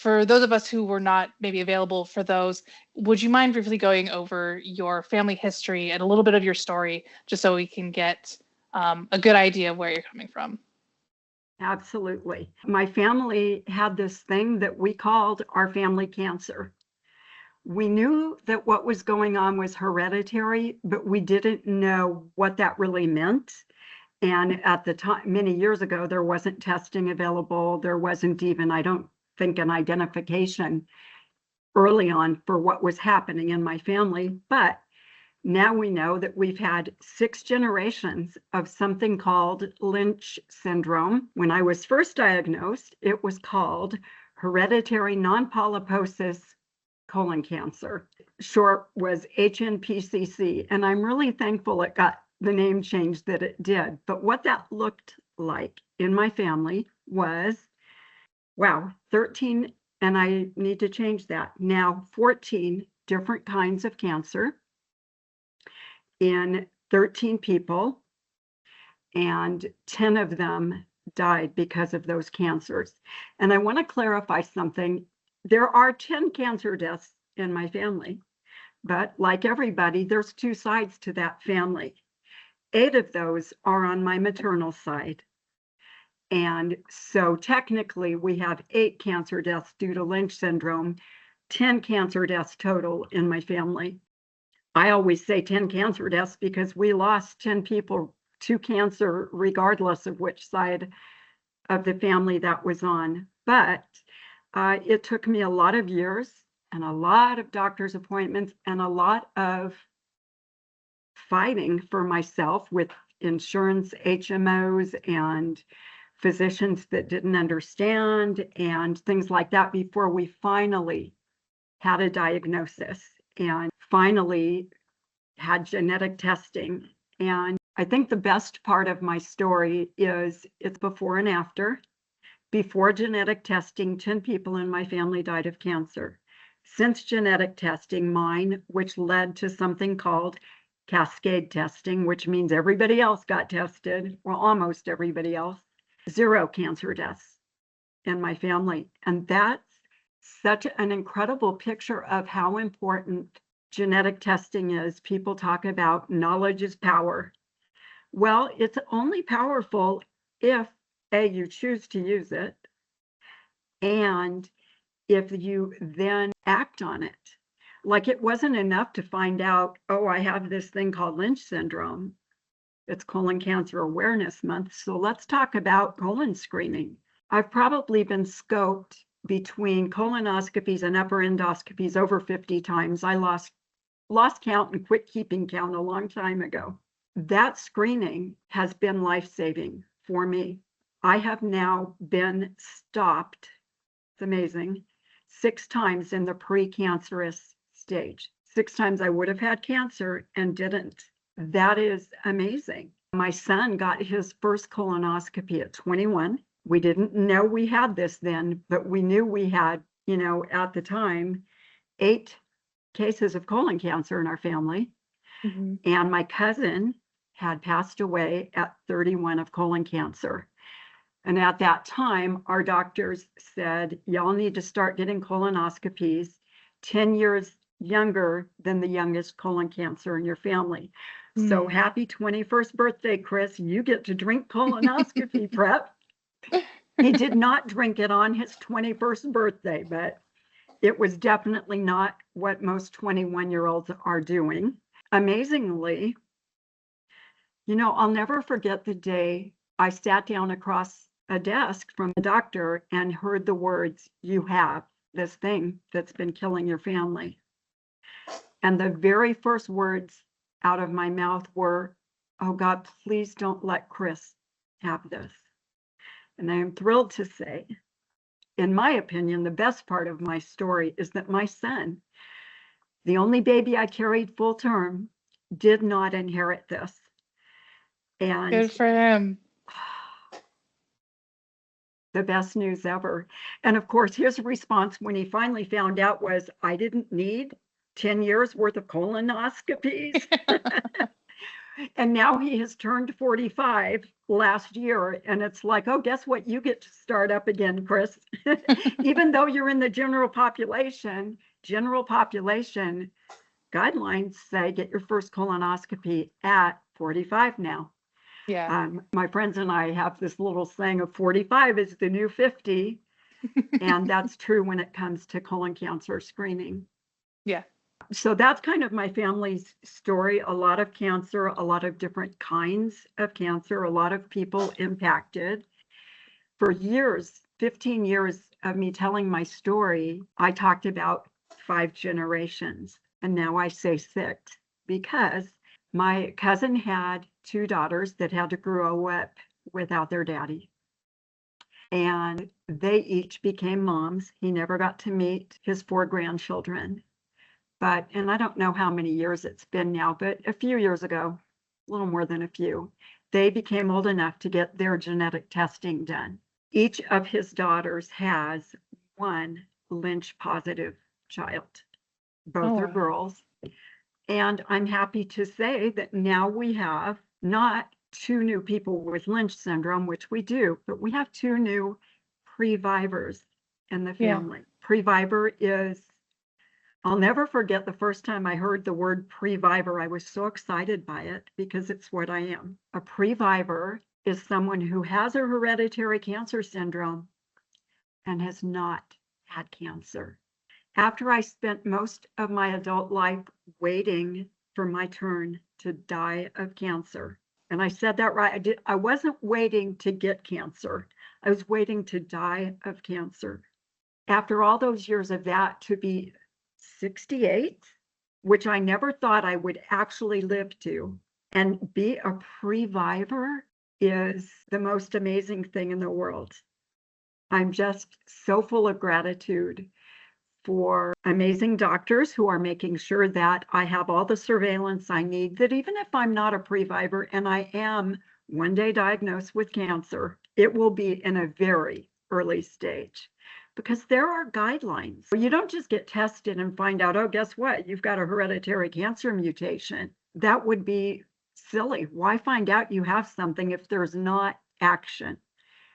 for those of us who were not maybe available for those, would you mind briefly going over your family history and a little bit of your story, just so we can get a good idea of where you're coming from? Absolutely. My family had this thing that we called our family cancer. We knew that what was going on was hereditary, but we didn't know what that really meant. And at the time, many years ago, there wasn't testing available. There wasn't even, I don't think, an identification early on for what was happening in my family. But now we know that we've had 6 generations of something called Lynch Syndrome. When I was first diagnosed, it was called Hereditary Nonpolyposis colon cancer. Short was HNPCC. And I'm really thankful it got the name change that it did. But what that looked like in my family was, wow, 13, and I need to change that now, 14 different kinds of cancer in 13 people, and 10 of them died because of those cancers. And I want to clarify something. There are 10 cancer deaths in my family, but like everybody, there's 2 sides to that family. 8 of those are on my maternal side. And so technically we have 8 cancer deaths due to Lynch syndrome, 10 cancer deaths total in my family. I always say 10 cancer deaths because we lost 10 people to cancer, regardless of which side of the family that was on. But it took me a lot of years and a lot of doctor's appointments and a lot of fighting for myself with insurance HMOs and physicians that didn't understand and things like that before we finally had a diagnosis and finally had genetic testing. And I think the best part of my story is it's before and after. Before genetic testing, 10 people in my family died of cancer. Since genetic testing, mine, which led to something called cascade testing, which means everybody else got tested, well, almost everybody else, 0 cancer deaths in my family. And that's such an incredible picture of how important genetic testing is. People talk about knowledge is power. Well, it's only powerful if A, you choose to use it, and if you then act on it. Like, it wasn't enough to find out, oh, I have this thing called Lynch syndrome. It's Colon Cancer Awareness Month, so let's talk about colon screening. I've probably been scoped between colonoscopies and upper endoscopies over 50 times. I lost count and quit keeping count a long time ago. That screening has been life-saving for me. I have now been stopped, it's amazing, 6 times in the precancerous stage. 6 times I would have had cancer and didn't. That is amazing. My son got his first colonoscopy at 21. We didn't know we had this then, but we knew we had, at the time, 8 cases of colon cancer in our family. Mm-hmm. And my cousin had passed away at 31 of colon cancer. And at that time, our doctors said, y'all need to start getting colonoscopies 10 years younger than the youngest colon cancer in your family. Mm. So happy 21st birthday, Chris. You get to drink colonoscopy prep. He did not drink it on his 21st birthday, but it was definitely not what most 21-year-olds are doing. Amazingly, I'll never forget the day I sat down across a desk from the doctor and heard the words, "You have this thing that's been killing your family." And the very first words out of my mouth were, "Oh God, please don't let Chris have this." And I am thrilled to say, in my opinion, the best part of my story is that my son, the only baby I carried full term, did not inherit this. And good for him. The best news ever. And of course, his response when he finally found out was, I didn't need 10 years worth of colonoscopies. And now he has turned 45 last year. And it's like, oh, guess what? You get to start up again, Chris. Even though you're in the general population guidelines say get your first colonoscopy at 45 now. Yeah. My friends and I have this little saying of 45 is the new 50. And that's true when it comes to colon cancer screening. Yeah. So that's kind of my family's story. A lot of cancer, a lot of different kinds of cancer, a lot of people impacted. For years, 15 years of me telling my story, I talked about 5 generations. And now I say 6 because my cousin had 2 daughters that had to grow up without their daddy. And they each became moms. He never got to meet his 4 grandchildren. And I don't know how many years it's been now, but a few years ago, a little more than a few, they became old enough to get their genetic testing done. Each of his daughters has 1 Lynch positive child. Both are girls. And I'm happy to say that now we have not 2 new people with Lynch syndrome, which we do, but we have 2 new Previvors in the family. Yeah. Previvor is, I'll never forget the first time I heard the word Previvor. I was so excited by it because it's what I am. A Previvor is someone who has a hereditary cancer syndrome and has not had cancer. After I spent most of my adult life waiting for my turn to die of cancer, and I said that right, I wasn't waiting to get cancer. I was waiting to die of cancer. After all those years of that, to be 68, which I never thought I would actually live to, and be a Previvor is the most amazing thing in the world. I'm just so full of gratitude for amazing doctors who are making sure that I have all the surveillance I need, that even if I'm not a Previvor and I am one day diagnosed with cancer, it will be in a very early stage. Because there are guidelines. You don't just get tested and find out, oh, guess what? You've got a hereditary cancer mutation. That would be silly. Why find out you have something if there's not action?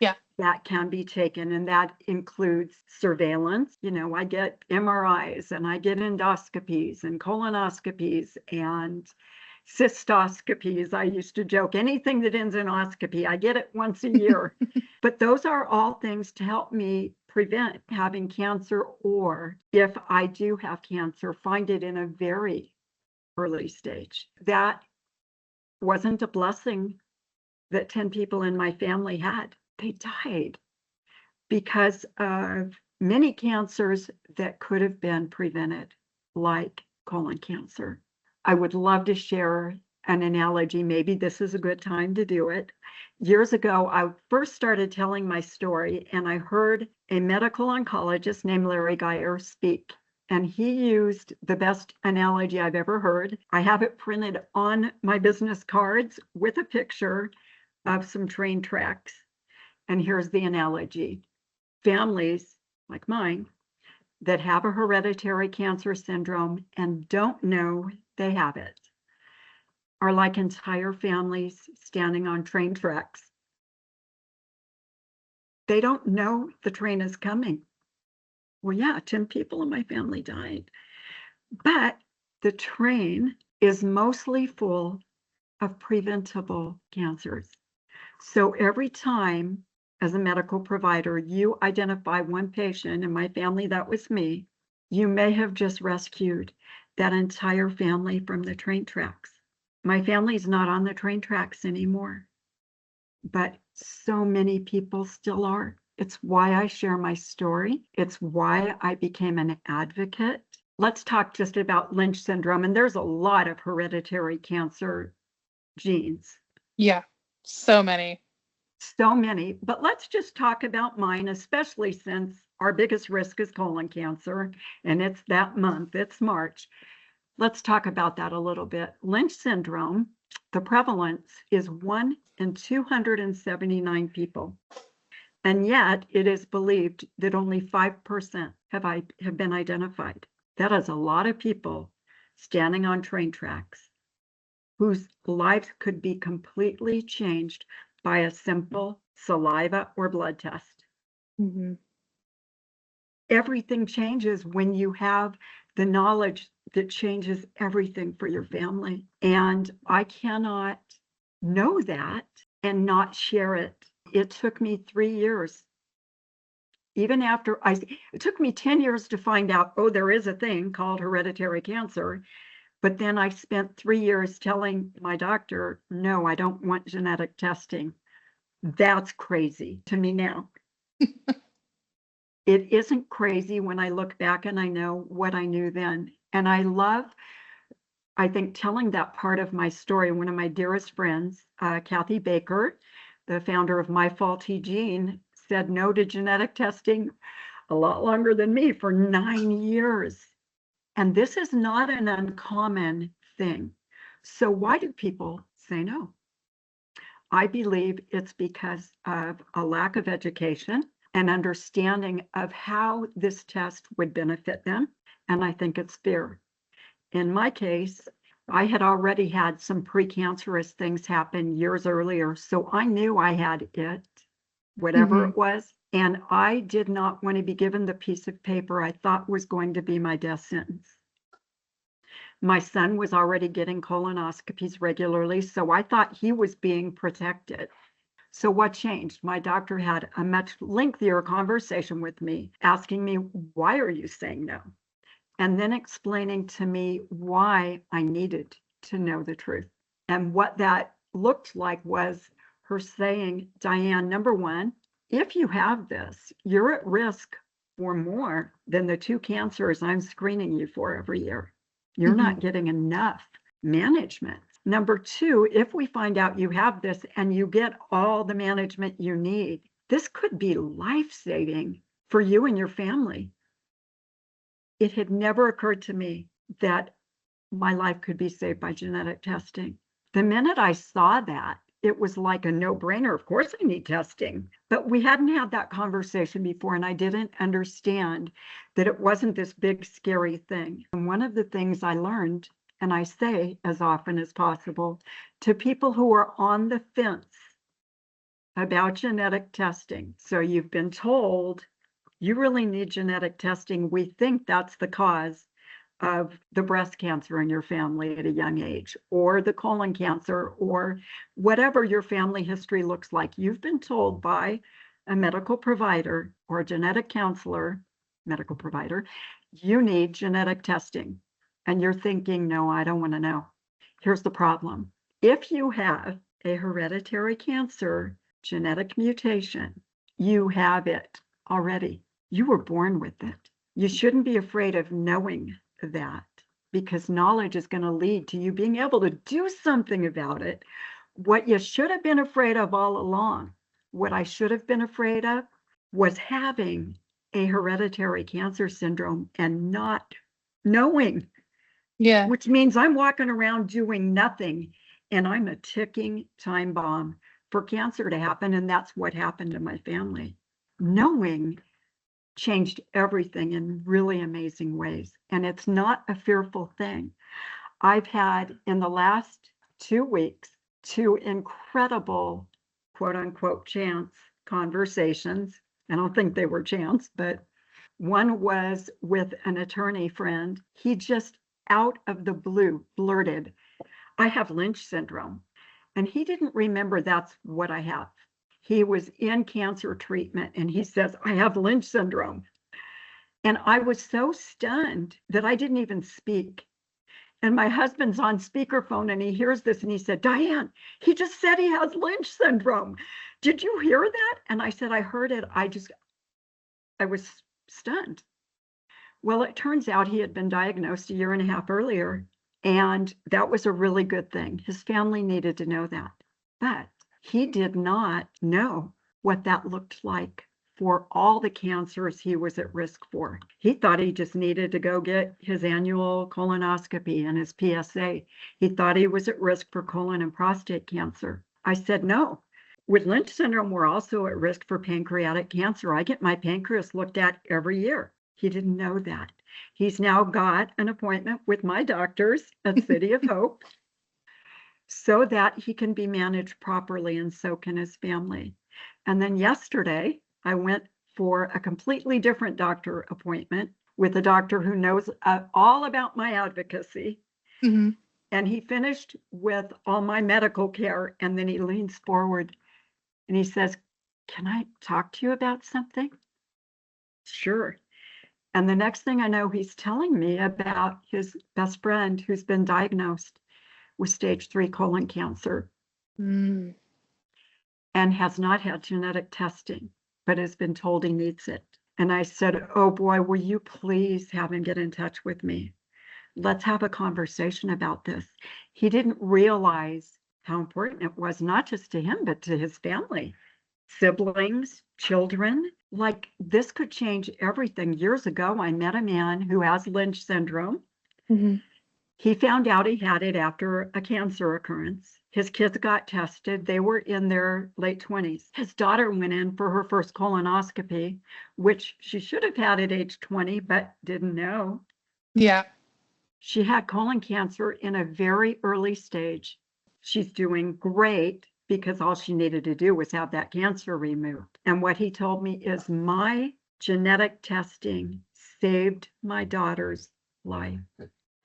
Yeah. That can be taken, and that includes surveillance. I get MRIs and I get endoscopies and colonoscopies and cystoscopies. I used to joke, anything that ends in oscopy, I get it once a year. But those are all things to help me prevent having cancer, or if I do have cancer, find it in a very early stage. That wasn't a blessing that 10 people in my family had. They died because of many cancers that could have been prevented, like colon cancer. I would love to share an analogy. Maybe this is a good time to do it. Years ago, I first started telling my story, and I heard a medical oncologist named Larry Geyer speak, and he used the best analogy I've ever heard. I have it printed on my business cards with a picture of some train tracks. And here's the analogy. Families like mine that have a hereditary cancer syndrome and don't know they have it are like entire families standing on train tracks. They don't know the train is coming. Well, yeah, 10 people in my family died. But the train is mostly full of preventable cancers. So every time, as a medical provider, you identify one patient, in my family, that was me, you may have just rescued that entire family from the train tracks. My family's not on the train tracks anymore, but so many people still are. It's why I share my story. It's why I became an advocate. Let's talk just about Lynch syndrome. And there's a lot of hereditary cancer genes. Yeah, so many. So many. But let's just talk about mine, especially since our biggest risk is colon cancer, and it's that month, it's March. Let's talk about that a little bit. Lynch syndrome, the prevalence is 1 in 279 people. And yet it is believed that only 5% have been identified. That is a lot of people standing on train tracks. whose lives could be completely changed by a simple saliva or blood test. Mm-hmm. Everything changes when you have the knowledge that changes everything for your family. And I cannot know that and not share it. It took me 3 years. Even after it took me 10 years to find out, oh, there is a thing called hereditary cancer. But then I spent 3 years telling my doctor, no, I don't want genetic testing. That's crazy to me now. It isn't crazy when I look back and I know what I knew then. And I think, telling that part of my story. One of my dearest friends, Kathy Baker, the founder of My Faulty Gene, said no to genetic testing a lot longer than me for 9 years. And this is not an uncommon thing. So why do people say no? I believe it's because of a lack of education and understanding of how this test would benefit them. And I think it's fear. In my case, I had already had some precancerous things happen years earlier. So I knew I had it, whatever it was. And I did not want to be given the piece of paper I thought was going to be my death sentence. My son was already getting colonoscopies regularly, so I thought he was being protected. So what changed? My doctor had a much lengthier conversation with me, asking me, why are you saying no? And then explaining to me why I needed to know the truth. And what that looked like was her saying, Diane, number one, if you have this, you're at risk for more than the 2 cancers I'm screening you for every year. You're not getting enough management. Number 2, if we find out you have this and you get all the management you need, this could be life-saving for you and your family. It had never occurred to me that my life could be saved by genetic testing. The minute I saw that, it was like a no-brainer. Of course I need testing. But we hadn't had that conversation before, and I didn't understand that it wasn't this big, scary thing. And one of the things I learned, and I say as often as possible, to people who are on the fence about genetic testing. So you've been told you really need genetic testing. We think that's the cause of the breast cancer in your family at a young age, or the colon cancer, or whatever your family history looks like. You've been told by a medical provider or a genetic counselor, medical provider, you need genetic testing. And you're thinking, no, I don't want to know. Here's the problem. If you have a hereditary cancer genetic mutation, you have it already. You were born with it. You shouldn't be afraid of knowing that, because knowledge is going to lead to you being able to do something about it. What you should have been afraid of all along, what I should have been afraid of, was having a hereditary cancer syndrome and not knowing. Yeah. Which means I'm walking around doing nothing, and I'm a ticking time bomb for cancer to happen. And that's what happened to my family. Knowing changed everything in really amazing ways. And it's not a fearful thing. I've had in the last 2 weeks 2 incredible, quote unquote, chance conversations. I don't think they were chance, but one was with an attorney friend. He just out of the blue blurted, I have Lynch syndrome. And he didn't remember that's what I have. He was in cancer treatment and he says, I have Lynch syndrome. And I was so stunned that I didn't even speak. And my husband's on speakerphone and he hears this and he said, Diane, he just said he has Lynch syndrome. Did you hear that? And I said, I heard it. I was stunned. Well, it turns out he had been diagnosed 1.5 years earlier. And that was a really good thing. His family needed to know that. But he did not know what that looked like for all the cancers he was at risk for. He thought he just needed to go get his annual colonoscopy and his PSA. He thought he was at risk for colon and prostate cancer. I said, no. With Lynch syndrome, we're also at risk for pancreatic cancer. I get my pancreas looked at every year. He didn't know that. He's now got an appointment with my doctors at City of Hope. so that he can be managed properly, and so can his family. And then yesterday, I went for a completely different doctor appointment with a doctor who knows all about my advocacy. Mm-hmm. And he finished with all my medical care. And then he leans forward and he says, "Can I talk to you about something?" Sure. And the next thing I know, he's telling me about his best friend who's been diagnosed with stage 3 colon cancer Mm. and has not had genetic testing, but has been told he needs it. And I said, "Oh boy, will you please have him get in touch with me? Let's have a conversation about this." He didn't realize how important it was, not just to him, but to his family, siblings, children. Like, this could change everything. Years ago, I met a man who has Lynch syndrome. Mm-hmm. He found out he had it after a cancer occurrence. His kids got tested. They were in their late 20s. His daughter went in for her first colonoscopy, which she should have had at age 20, but didn't know. Yeah. She had colon cancer in a very early stage. She's doing great because all she needed to do was have that cancer removed. And what he told me is, my genetic testing saved my daughter's life.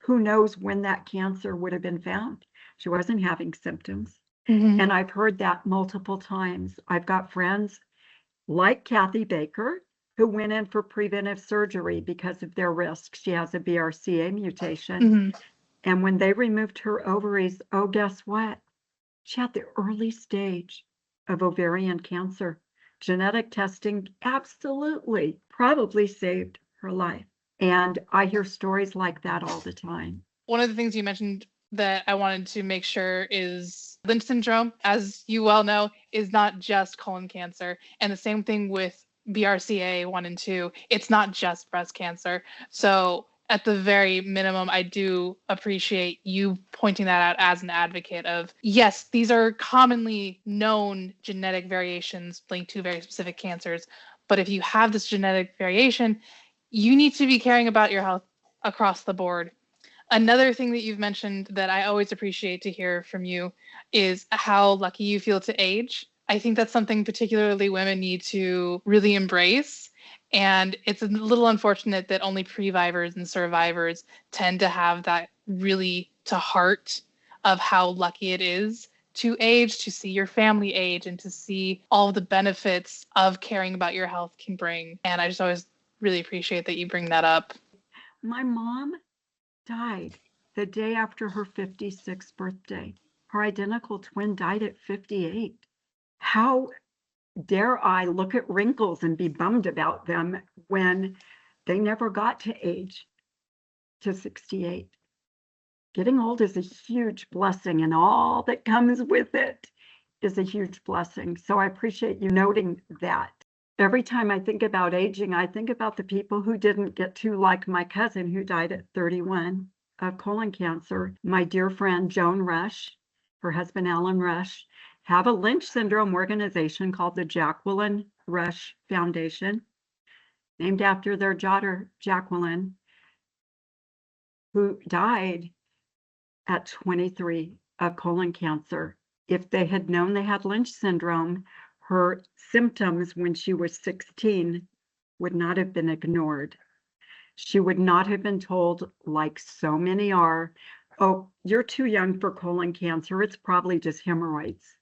Who knows when that cancer would have been found? She wasn't having symptoms. Mm-hmm. And I've heard that multiple times. I've got friends like Kathy Baker, who went in for preventive surgery because of their risk. She has a BRCA mutation. Mm-hmm. And when they removed her ovaries, oh, guess what? She had the early stage of ovarian cancer. Genetic testing absolutely probably saved her life. And I hear stories like that all the time. One of the things you mentioned that I wanted to make sure is Lynch syndrome, as you well know, is not just colon cancer. And the same thing with BRCA 1 and 2. It's not just breast cancer. So at the very minimum, I do appreciate you pointing that out as an advocate of, yes, these are commonly known genetic variations linked to very specific cancers. But if you have this genetic variation, you need to be caring about your health across the board. Another thing that you've mentioned that I always appreciate to hear from you is how lucky you feel to age. I think that's something particularly women need to really embrace. And it's a little unfortunate that only previvors and survivors tend to have that really to heart of how lucky it is to age, to see your family age, and to see all of the benefits of caring about your health can bring. And I just always really appreciate that you bring that up. My mom died the day after her 56th birthday. Her identical twin died at 58. How dare I look at wrinkles and be bummed about them when they never got to age to 68? Getting old is a huge blessing, and all that comes with it is a huge blessing. So I appreciate you noting that. Every time I think about aging, I think about the people who didn't get to, like my cousin who died at 31 of colon cancer. My dear friend Joan Rush, her husband Alan Rush, have a Lynch syndrome organization called the Jacqueline Rush Foundation, named after their daughter Jacqueline, who died at 23 of colon cancer. If they had known they had Lynch syndrome, her symptoms when she was 16 would not have been ignored. She would not have been told, like so many are, "Oh, you're too young for colon cancer. It's probably just hemorrhoids."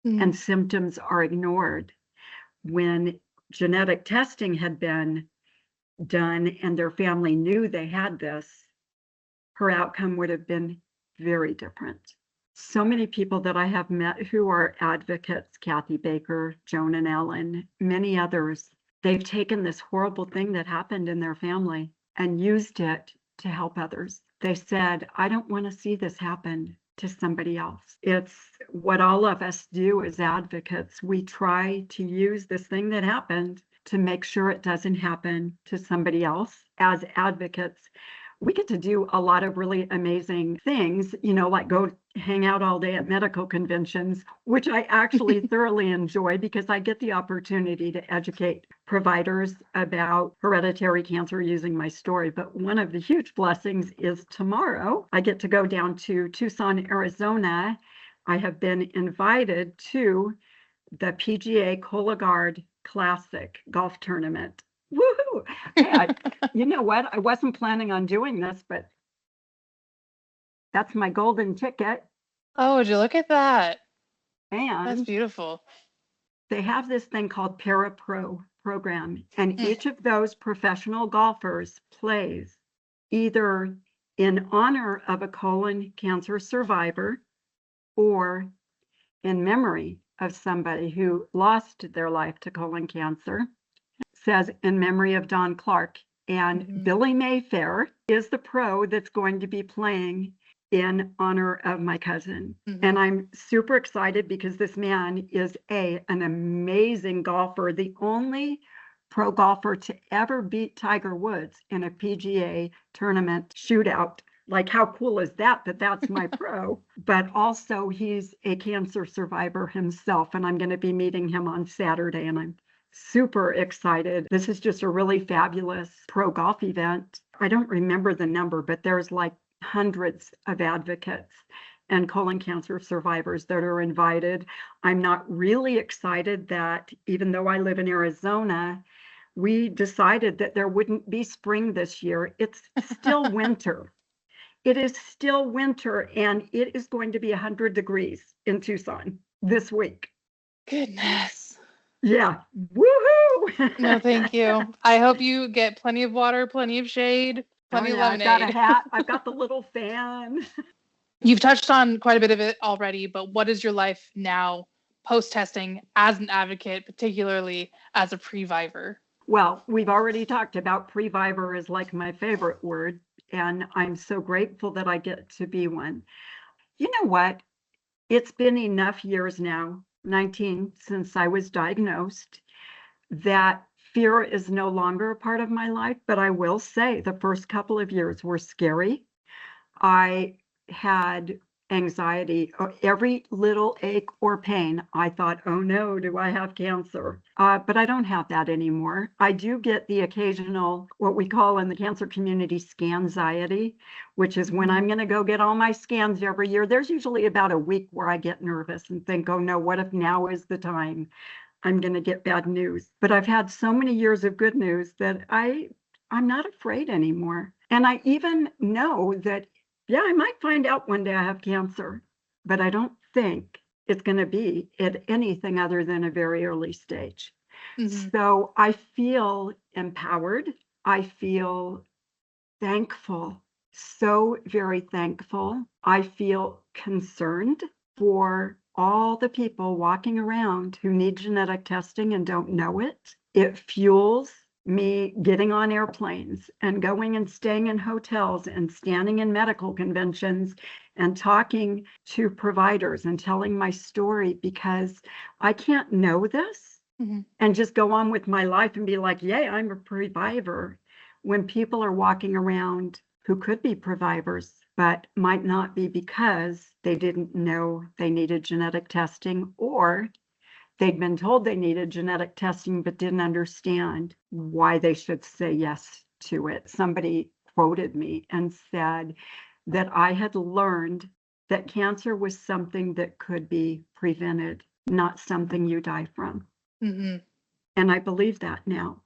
And symptoms are ignored. When genetic testing had been done and their family knew they had this, her outcome would have been very different. So many people that I have met who are advocates, Kathy Baker, Joan and Ellen, many others, they've taken this horrible thing that happened in their family and used it to help others. They said, "I don't want to see this happen to somebody else." It's what all of us do as advocates. We try to use this thing that happened to make sure it doesn't happen to somebody else. As advocates, we get to do a lot of really amazing things, like go hang out all day at medical conventions, which I actually thoroughly enjoy because I get the opportunity to educate providers about hereditary cancer using my story. But one of the huge blessings is tomorrow I get to go down to Tucson, Arizona. I have been invited to the PGA Cologuard Classic golf tournament. Woohoo! Hey, you know what? I wasn't planning on doing this, but that's my golden ticket. Oh, would you look at that? That's And beautiful. they have this thing called Para-Pro program, and each of those professional golfers plays either in honor of a colon cancer survivor or in memory of somebody who lost their life to colon cancer. Says in memory of Don Clark. And Billy Mayfair is the pro that's going to be playing in honor of my cousin. And I'm super excited because this man is an amazing golfer, the only pro golfer to ever beat Tiger Woods in a PGA tournament shootout. Like, how cool is that that's my pro? But also he's a cancer survivor himself, and I'm going to be meeting him on Saturday, and I'm super excited. This is just a really fabulous pro golf event. I don't remember the number, but there's like hundreds of advocates and colon cancer survivors that are invited. I'm not really excited that even though I live in Arizona, we decided that there wouldn't be spring this year. It's still winter. It is still winter, and it is going to be 100 degrees in Tucson this week. Goodness. Yeah. Woohoo! No, thank you. I hope you get plenty of water, plenty of shade, plenty of lemonade. I've got a hat. I've got the little fan. You've touched on quite a bit of it already, but what is your life now post-testing as an advocate, particularly as a Previvor? Well, we've already talked about Previvor is like my favorite word, and I'm so grateful that I get to be one. You know what? It's been enough years now, 19 since I was diagnosed, that fear is no longer a part of my life. But I will say the first couple of years were scary. I had anxiety, every little ache or pain. I thought, oh no, do I have cancer? But I don't have that anymore. I do get the occasional, what we call in the cancer community, scanxiety, which is when I'm going to go get all my scans every year. There's usually about a week where I get nervous and think, oh no, what if now is the time I'm going to get bad news? But I've had so many years of good news that I'm not afraid anymore. And I even know that yeah, I might find out one day I have cancer, but I don't think it's going to be at anything other than a very early stage. So I feel empowered. I feel thankful, so very thankful. I feel concerned for all the people walking around who need genetic testing and don't know it. It fuels me getting on airplanes and going and staying in hotels and standing in medical conventions and talking to providers and telling my story, because I can't know this and just go on with my life and be like, yay, I'm a Previvor, when people are walking around who could be Previvors but might not be because they didn't know they needed genetic testing, or they'd been told they needed genetic testing but didn't understand why they should say yes to it. Somebody quoted me and said that I had learned that cancer was something that could be prevented, not something you die from. And I believe that now.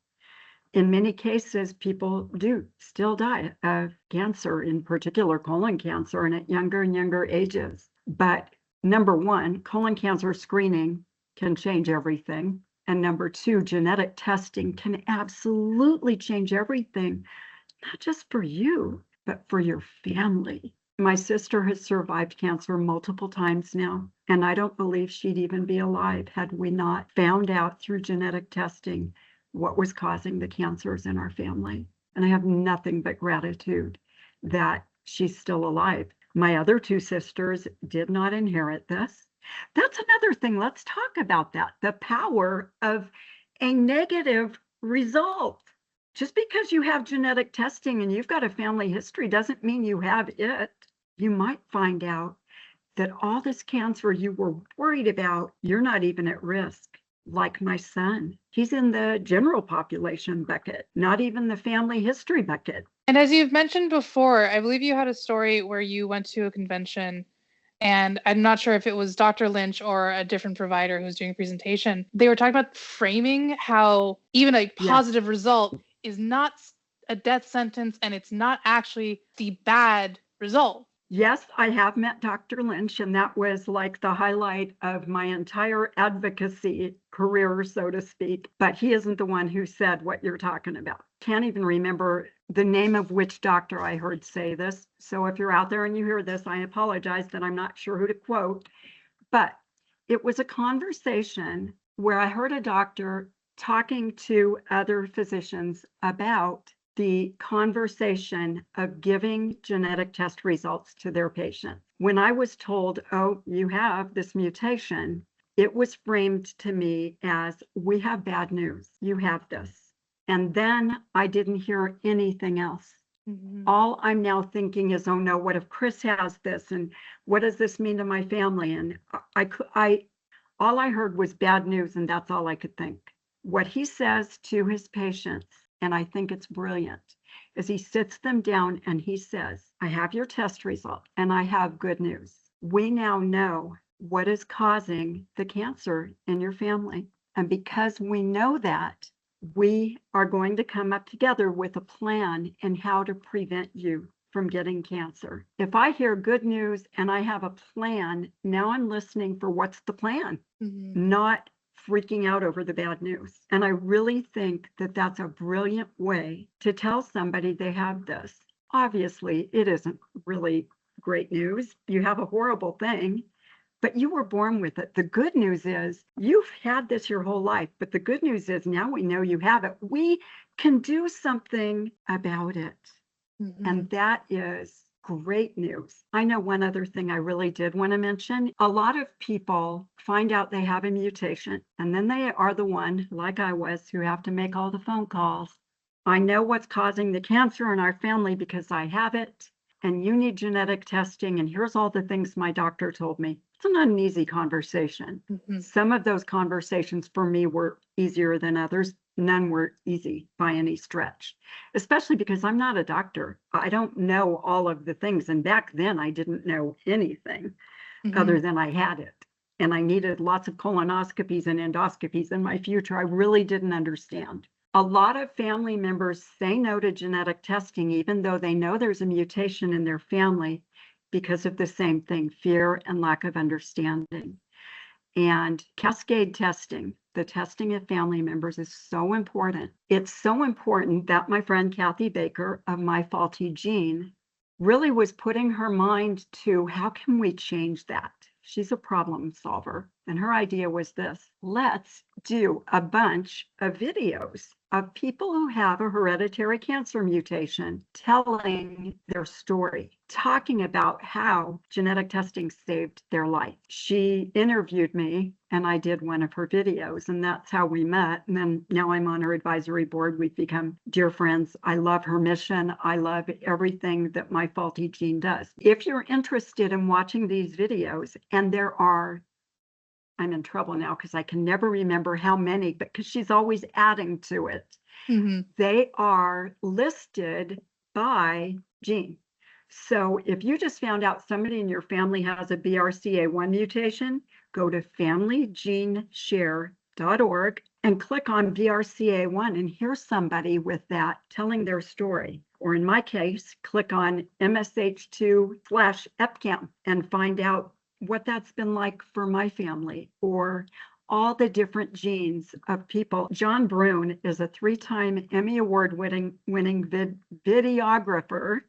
In many cases, people do still die of cancer, in particular colon cancer, and at younger and younger ages. But number one, colon cancer screening can change everything. And number two, genetic testing can absolutely change everything, not just for you, but for your family. My sister has survived cancer multiple times now, and I don't believe she'd even be alive had we not found out through genetic testing what was causing the cancers in our family. And I have nothing but gratitude that she's still alive. My other two sisters did not inherit this. That's another thing. Let's talk about that. The power of a negative result. Just because you have genetic testing and you've got a family history doesn't mean you have it. You might find out that all this cancer you were worried about, you're not even at risk. Like my son, he's in the general population bucket, not even the family history bucket. And as you've mentioned before, I believe you had a story where you went to a convention, and I'm not sure if it was Dr. Lynch or a different provider who was doing a presentation. They were talking about framing how even a positive result is not a death sentence, and it's not actually the bad result. Yes, I have met Dr. Lynch, and that was like the highlight of my entire advocacy career, so to speak. But he isn't the one who said what you're talking about. Can't even remember the name of which doctor I heard say this. So if you're out there and you hear this, I apologize that I'm not sure who to quote. But it was a conversation where I heard a doctor talking to other physicians about the conversation of giving genetic test results to their patients. When I was told, oh, you have this mutation, it was framed to me as, we have bad news, you have this. And then I didn't hear anything else. All I'm now thinking is, oh no, what if Chris has this? And what does this mean to my family? And all I heard was bad news, and that's all I could think. What he says to his patients, and I think it's brilliant, is he sits them down and he says, I have your test result and I have good news. We now know what is causing the cancer in your family. And because we know that, we are going to come up together with a plan in how to prevent you from getting cancer. If I hear good news and I have a plan, now I'm listening for what's the plan, not freaking out over the bad news. And I really think that that's a brilliant way to tell somebody they have this. Obviously, it isn't really great news. You have a horrible thing, but you were born with it. The good news is you've had this your whole life, but the good news is now we know you have it. We can do something about it. And that is great news. I know one other thing I really did want to mention. A lot of people find out they have a mutation, and then they are the one, like I was, who have to make all the phone calls. I know what's causing the cancer in our family because I have it, and you need genetic testing, and here's all the things my doctor told me. It's not an easy conversation. Some of those conversations for me were easier than others. None were easy by any stretch, especially because I'm not a doctor. I don't know all of the things. And back then I didn't know anything other than I had it. And I needed lots of colonoscopies and endoscopies in my future. I really didn't understand. A lot of family members say no to genetic testing, even though they know there's a mutation in their family, because of the same thing, fear and lack of understanding. And cascade testing, the testing of family members, is so important. It's so important that my friend Kathy Baker of My Faulty Gene really was putting her mind to, how can we change that? She's a problem solver. And her idea was this: let's do a bunch of videos of people who have a hereditary cancer mutation telling their story, talking about how genetic testing saved their life. She interviewed me and I did one of her videos, and that's how we met. And then now I'm on her advisory board. We've become dear friends. I love her mission. I love everything that My Faulty Gene does. If you're interested in watching these videos, and there are, I'm in trouble now because I can never remember how many, but because she's always adding to it. They are listed by gene. So if you just found out somebody in your family has a BRCA1 mutation, go to familygeneshare.org and click on BRCA1 and hear somebody with that telling their story. Or in my case, click on MSH2/EpCAM and find out what that's been like for my family, or all the different genes of people. John Brune is a 3-time Emmy Award-winning videographer,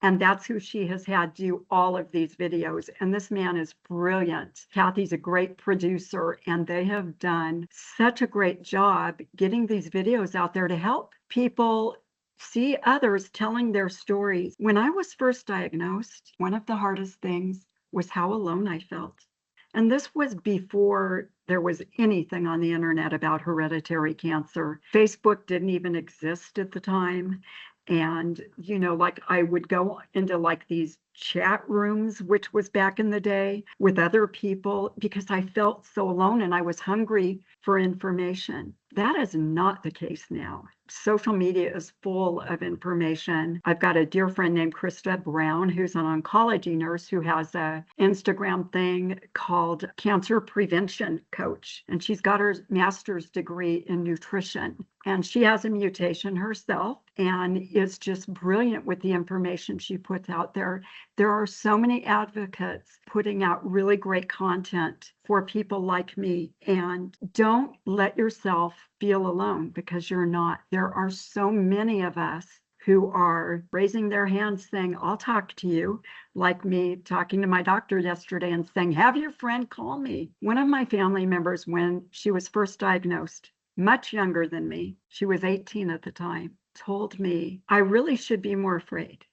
and that's who she has had do all of these videos. And this man is brilliant. Kathy's a great producer, and they have done such a great job getting these videos out there to help people see others telling their stories. When I was first diagnosed, one of the hardest things was how alone I felt. And this was before there was anything on the internet about hereditary cancer. Facebook didn't even exist at the time. And, like I would go into like these chat rooms, which was back in the day, with other people because I felt so alone and I was hungry for information. That is not the case now. Social media is full of information. I've got a dear friend named Krista Brown, who's an oncology nurse who has a Instagram thing called Cancer Prevention Coach. And she's got her master's degree in nutrition. And she has a mutation herself and is just brilliant with the information she puts out there. There are so many advocates putting out really great content for people like me. And don't let yourself feel alone because you're not. There are so many of us who are raising their hands saying, I'll talk to you, like me talking to my doctor yesterday and saying, have your friend call me. One of my family members, when she was first diagnosed, much younger than me, she was 18 at the time, told me, I really should be more afraid,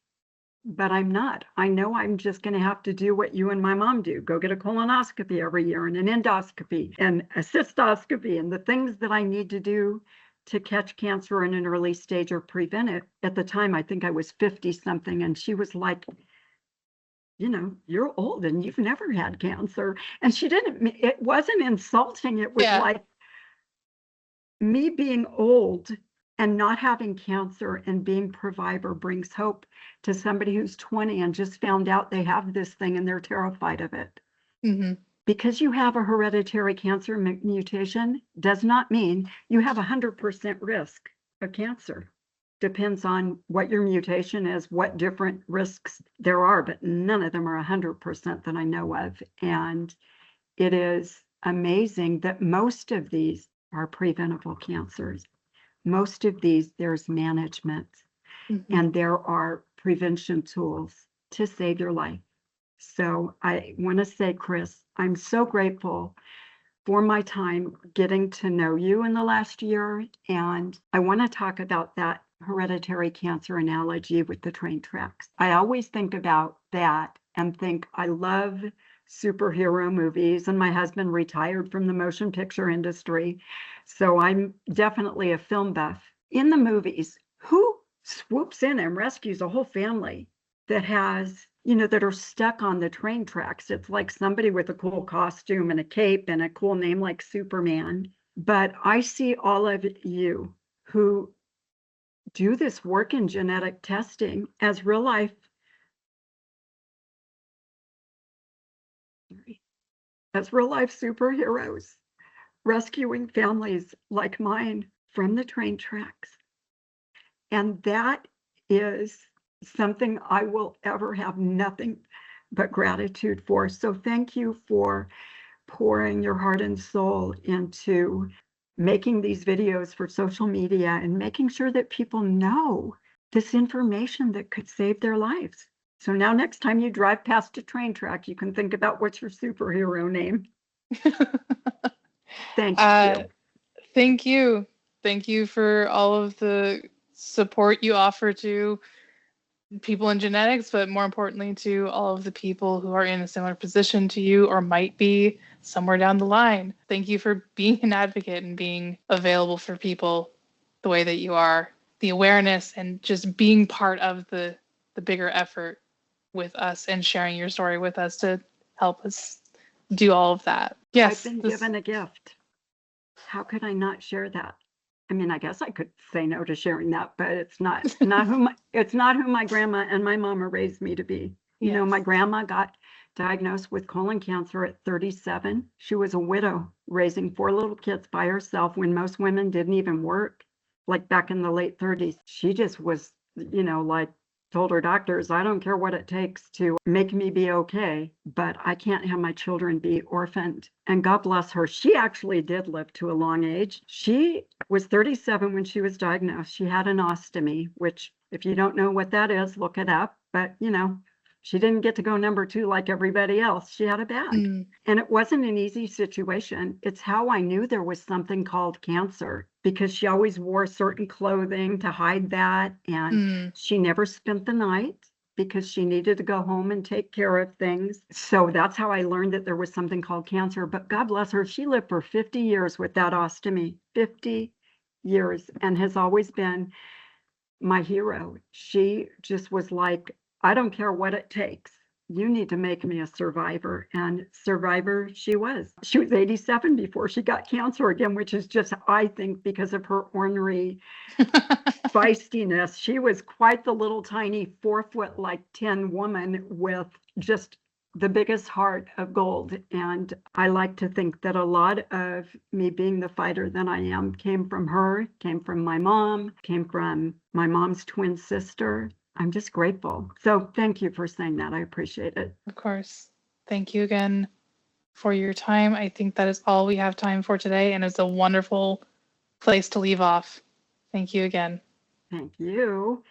but I'm not. I know I'm just going to have to do what you and my mom do, go get a colonoscopy every year and an endoscopy and a cystoscopy and the things that I need to do to catch cancer in an early stage or prevent it. At the time, I think I was 50 something, and she was like, you're old and you've never had cancer. And she didn't, it wasn't insulting. It was like, me being old and not having cancer and being Previvor brings hope to somebody who's 20 and just found out they have this thing and they're terrified of it. Mm-hmm. Because you have a hereditary cancer mutation does not mean you have 100% risk of cancer. Depends on what your mutation is, what different risks there are, but none of them are 100% that I know of. And it is amazing that most of these are preventable cancers. Most of these, there's management, and there are prevention tools to save your life. So I want to say, Chris, I'm so grateful for my time getting to know you in the last year. And I want to talk about that hereditary cancer analogy with the train tracks. I always think about that and think I love superhero movies, and my husband retired from the motion picture industry. So I'm definitely a film buff. In the movies, who swoops in and rescues a whole family that has, that are stuck on the train tracks? It's like somebody with a cool costume and a cape and a cool name like Superman. But I see all of you who do this work in genetic testing as real life superheroes, rescuing families like mine from the train tracks. And that is something I will ever have nothing but gratitude for. So thank you for pouring your heart and soul into making these videos for social media and making sure that people know this information that could save their lives. So now next time you drive past a train track, you can think about what's your superhero name. Thank you. Thank you. Thank you for all of the support you offer to people in genetics, but more importantly to all of the people who are in a similar position to you or might be somewhere down the line. Thank you for being an advocate and being available for people the way that you are. The awareness and just being part of the bigger effort with us and sharing your story with us to help us do all of that. Yes. I've been given a gift. How could I not share that? I mean, I guess I could say no to sharing that, but it's not who my grandma and my mama raised me to be. Yes. My grandma got diagnosed with colon cancer at 37. She was a widow raising 4 little kids by herself when most women didn't even work, like back in the late 30s. She just was, like told her doctors, I don't care what it takes to make me be okay, but I can't have my children be orphaned. And God bless her. She actually did live to a long age. She was 37 when she was diagnosed. She had an ostomy, which if you don't know what that is, look it up. But, she didn't get to go number 2 like everybody else. She had a bag. And it wasn't an easy situation. It's how I knew there was something called cancer, because she always wore certain clothing to hide that. And she never spent the night. because she needed to go home and take care of things. So that's how I learned that there was something called cancer. But God bless her, she lived for 50 years with that ostomy, 50 years, and has always been my hero. She just was like, I don't care what it takes. You need to make me a survivor. And survivor she was. She was 87 before she got cancer again, which is just, I think, because of her ornery feistiness. She was quite the little tiny 4 foot, like 10 woman with just the biggest heart of gold. And I like to think that a lot of me being the fighter that I am came from her, came from my mom, came from my mom's twin sister. I'm just grateful. So thank you for saying that. I appreciate it. Of course. Thank you again for your time. I think that is all we have time for today, and it's a wonderful place to leave off. Thank you again. Thank you.